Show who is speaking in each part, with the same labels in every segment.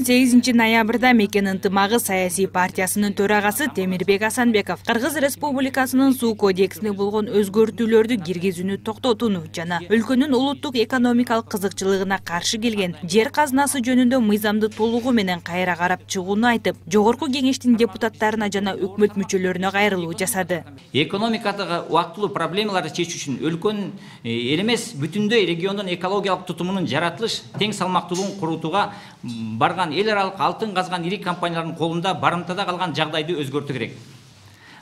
Speaker 1: 18 ноябрда Мекен-Ынтымагы саясий партиясынын төрагасы Темирбек Асанбеков Кыргыз Республикасынын суу кодексине болгон өзгөртүүлөрдү киргизүүнү токтотууну жана Өлкөнүн улуттук экономикалык кызыкчылыгына каршы келген жер казынасы жөнүндө мыйзамды толугу менен кайра карап чыгууну айтып, Жогорку Кенештин депутаттарына жана өкмөт мүчөлөрүнө кайрылуу жасады.
Speaker 2: Экономикадагы убактылуу проблемаларды чечүү үчүн өлкөнүн эл эмес бүтүндөй региондун экологиялык тутумунун жаратылыш тең салмактуулугун курутууга барган эл аралык алтын казган ири компаниялардын колунда барымтада калган жагдайды өзгөртүү керек.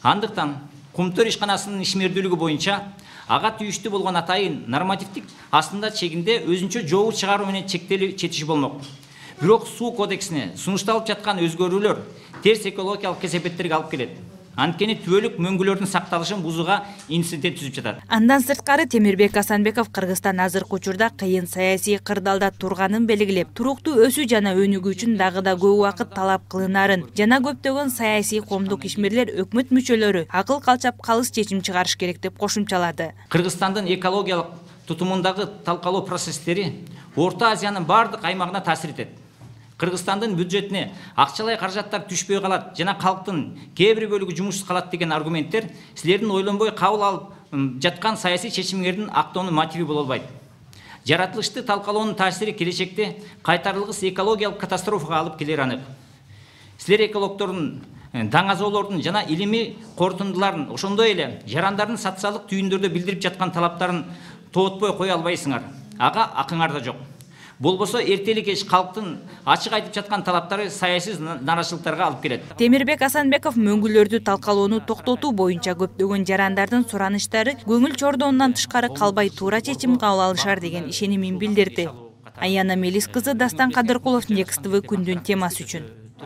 Speaker 2: Андыктан Кумтөр ишканасынын ишмердүүлүгү боюнча ага тийиштүү болгон атайын нормативдик астында чегинде өзүнчө жообу чыгаруу менен чектеши болмок. Бирок суу кодексине сунушталып жаткан өзгөрүүлөр терс экологиялык кесепеттерге алып келет. Анткени түбөлүк мөңгүлөрдүн сакталышын бузууга инцидент түзүп жатат.
Speaker 1: Андан сырткары Темирбек Асанбеков Кыргызстан азыркы учурда кыйын саясий кырдаалда турганын белгилеп, туруктуу өсүү жана өнүгүү үчүн дагы да көп убакыт талап кылынарын жана көптөгөн саясий коомдук ишмерлер өкмөт мүчөлөрү акыл калчап калыс чечим чыгарыш керек деп кошумчалады.
Speaker 2: Кыргызстандын экологиялык тутумундагы талкалоо процесстери Орто Азиянын бардык аймагына таасир этет. Кыргызстандын бюджетине акчалай каражаттар түшпөй калат жана калктын кээ бир бөлүгү жумушсуз калат деген аргументтер силердин ойлонбой кабыл алып жаткан саясий чечимиңердин актоонун мотиви боло албайт. Жаратылышты талкалоонун таасири келечекте кайтарылгыс экологиялык катастрофага алып келери анык. Силер экологдордун даңазоолордун жана илимий корутундуларын, ошондой эле жарандардын социалдык түйүндөрдө билдирип жаткан талаптарын тоотпой кое албайсыңар. Ага акыңарда жок. Болбосо эртели кеч калктын ачык айтып жаткан талаптары саясий нараачылыктарга алып келет.
Speaker 1: Темирбек Асанбеков мөңгүлөрдү талкалоону токтотуу боюнча көптөгөн жарандардын сураныштары көңүл чордоонунан тышкары калбай туура чечим кабыл алышар деген ишенимин билдирди. Аяна Мелис кызы Дастан Кадыркулов, Некс ТВ күндүн темасы үчүн.